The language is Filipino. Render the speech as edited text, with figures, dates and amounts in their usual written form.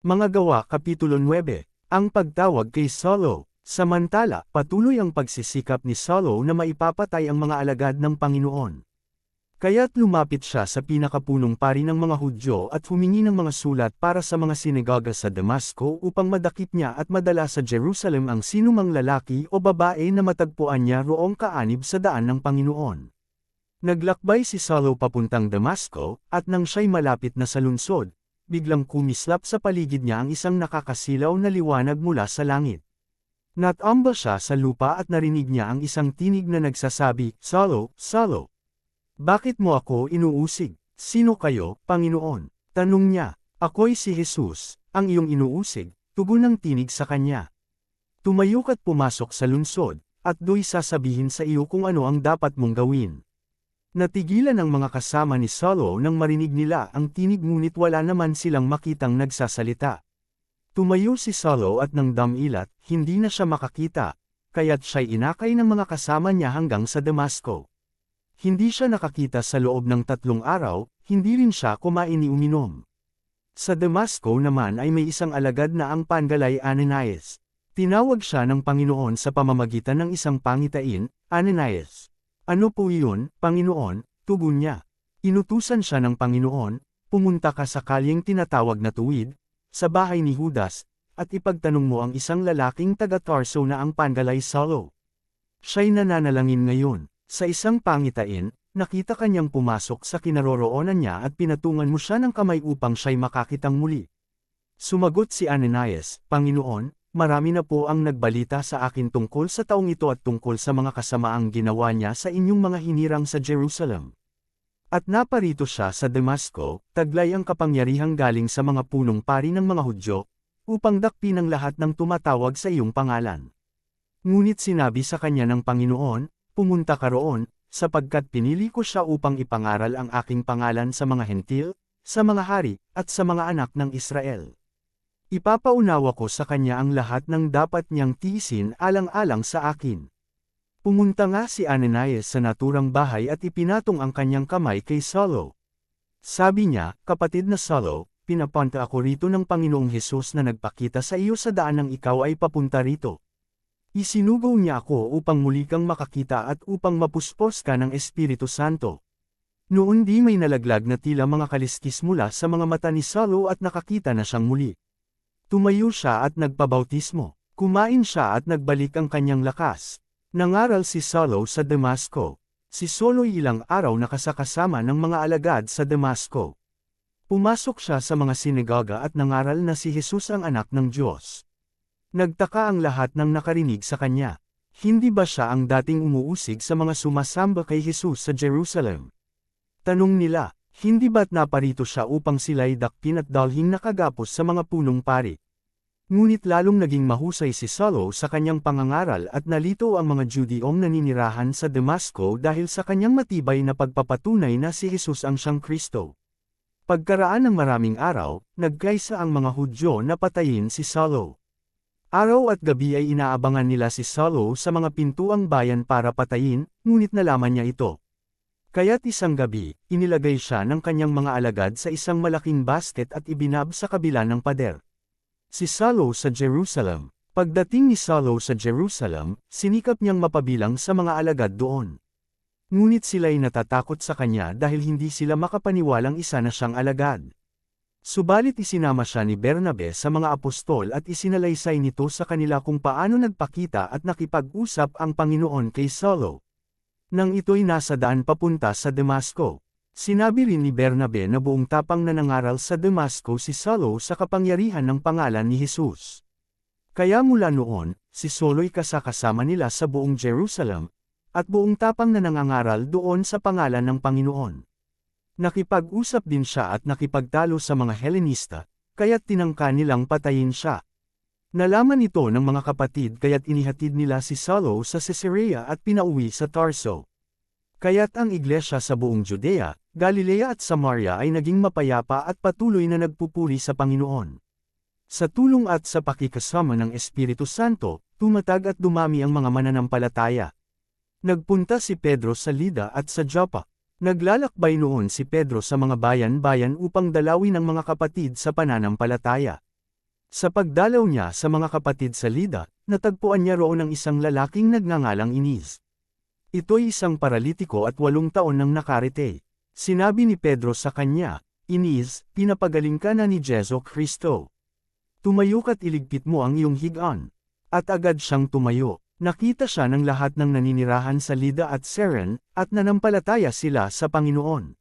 Mga Gawa Kapitulo 9, ang pagtawag kay Saulo. Samantala, patuloy ang pagsisikap ni Saulo na maipapatay ang mga alagad ng Panginoon. Kaya't lumapit siya sa pinakapunong pari ng mga Hudyo at humingi ng mga sulat para sa mga sinagoga sa Damasco upang madakip niya at madala sa Jerusalem ang sinumang lalaki o babae na matagpuan niya roong kaanib sa daan ng Panginoon. Naglakbay si Saulo papuntang Damasco, at nang siya'y malapit na sa lungsod, biglang kumislap sa paligid niya ang isang nakakasilaw na liwanag mula sa langit. Natamba siya sa lupa at narinig niya ang isang tinig na nagsasabi, "Saulo, Saulo! Bakit mo ako inuusig? Sino kayo, Panginoon?" Tanong niya. "Ako'y si Jesus, ang iyong inuusig," tugon ng tinig sa kanya. "Tumayo ka't pumasok sa lungsod, at do'y sasabihin sa iyo kung ano ang dapat mong gawin." Natigilan ang mga kasama ni Saulo nang marinig nila ang tinig ngunit wala naman silang makitang nagsasalita. Tumayo si Saulo at nang damilat, hindi na siya makakita, kaya't siya'y inakay ng mga kasama niya hanggang sa Damasco. Hindi siya nakakita sa loob ng 3 araw, hindi rin siya kumain ni uminom. Sa Damasco naman ay may isang alagad na ang pangalay Ananias. Tinawag siya ng Panginoon sa pamamagitan ng isang pangitain, "Ananias." "Ano po iyon, Panginoon?" tugon niya. "Inutusan siya ng Panginoon, pumunta ka sa kalyeng tinatawag na Tuwid, sa bahay ni Judas, at ipagtanong mo ang isang lalaking taga-Tarso na ang pangalay Saulo. Siya'y nananalangin ngayon." Sa isang pangitain, nakita kanyang pumasok sa kinaroroonan niya at pinatungan mo siya ng kamay upang siya'y makakitang muli. Sumagot si Ananias, "Panginoon, marami na po ang nagbalita sa akin tungkol sa taong ito at tungkol sa mga kasamaang ginawa niya sa inyong mga hinirang sa Jerusalem. At naparito siya sa Damasco, taglay ang kapangyarihang galing sa mga punong pari ng mga Hudyo, upang dakpin ang lahat ng tumatawag sa iyong pangalan. Ngunit sinabi sa kanya ng Panginoon, 'Pumunta ka roon, sapagkat pinili ko siya upang ipangaral ang aking pangalan sa mga hentil, sa mga hari, at sa mga anak ng Israel. Ipapaunawa ko sa kanya ang lahat ng dapat niyang tiisin alang-alang sa akin.'" Pumunta nga si Ananias sa naturang bahay at ipinatong ang kanyang kamay kay Saulo. Sabi niya, "Kapatid na Saulo, pinapunta ako rito ng Panginoong Hesus na nagpakita sa iyo sa daan nang ikaw ay papunta rito. Isinugaw niya ako upang muli kang makakita at upang mapuspos ka ng Espiritu Santo." Noon di may nalaglag na tila mga kaliskis mula sa mga mata ni Saulo at nakakita na siyang muli. Tumayo siya at nagpabautismo. Kumain siya at nagbalik ang kanyang lakas. Nangaral si Saulo sa Damasco. Si Saulo'y ilang araw nakasakasama ng mga alagad sa Damasco. Pumasok siya sa mga sinagoga at nangaral na si Jesus ang anak ng Diyos. Nagtaka ang lahat ng nakarinig sa kanya. Hindi ba siya ang dating umuusig sa mga sumasamba kay Jesus sa Jerusalem? Tanong nila, hindi ba't naparito siya upang sila'y dakpin at dalhin nakagapos sa mga punong pari? Ngunit lalong naging mahusay si Saulo sa kanyang pangangaral at nalito ang mga Judeong naninirahan sa Damasco dahil sa kanyang matibay na pagpapatunay na si Jesus ang siyang Kristo. Pagkaraan ng maraming araw, nagkaisa ang mga Hudyo na patayin si Saulo. Araw at gabi ay inaabangan nila si Saulo sa mga pintuang bayan para patayin, ngunit nalaman niya ito. Kaya't isang gabi, inilagay siya ng kanyang mga alagad sa isang malaking basket at ibinab sa kabila ng pader. Si Saulo sa Jerusalem. Pagdating ni Saulo sa Jerusalem, sinikap niyang mapabilang sa mga alagad doon. Ngunit sila'y natatakot sa kanya dahil hindi sila makapaniwalang isa na siyang alagad. Subalit isinama siya ni Bernabe sa mga apostol at isinalaysay nito sa kanila kung paano nagpakita at nakipag-usap ang Panginoon kay Saulo. Nang ito'y nasa daan papunta sa Damasco, sinabi rin ni Bernabe na buong tapang na nangaral sa Damasco si Saulo sa kapangyarihan ng pangalan ni Jesus. Kaya mula noon, si Saulo'y kasakasama nila sa buong Jerusalem, at buong tapang na nangangaral doon sa pangalan ng Panginoon. Nakipag-usap din siya at nakipagtalo sa mga Helenista, kaya't tinangka nilang patayin siya. Nalaman ito ng mga kapatid kaya't inihatid nila si Saulo sa Caesarea at pinauwi sa Tarso. Kaya't ang iglesia sa buong Judea, Galilea at Samaria ay naging mapayapa at patuloy na nagpupuri sa Panginoon. Sa tulong at sa pakikasama ng Espiritu Santo, tumatag at dumami ang mga mananampalataya. Nagpunta si Pedro sa Lida at sa Joppa. Naglalakbay noon si Pedro sa mga bayan-bayan upang dalawin ang mga kapatid sa pananampalataya. Sa pagdalaw niya sa mga kapatid sa Lida, natagpuan niya roon ang isang lalaking nagngangalang Iniz. Ito'y isang paralitiko at 8 taon nang nakarite. Sinabi ni Pedro sa kanya, Iniz, pinapagaling ka na ni Jesu Kristo. Tumayo ka't iligpit mo ang iyong higaan. At agad siyang tumayo. Nakita siya ng lahat ng naninirahan sa Lida at Saron, at nanampalataya sila sa Panginoon.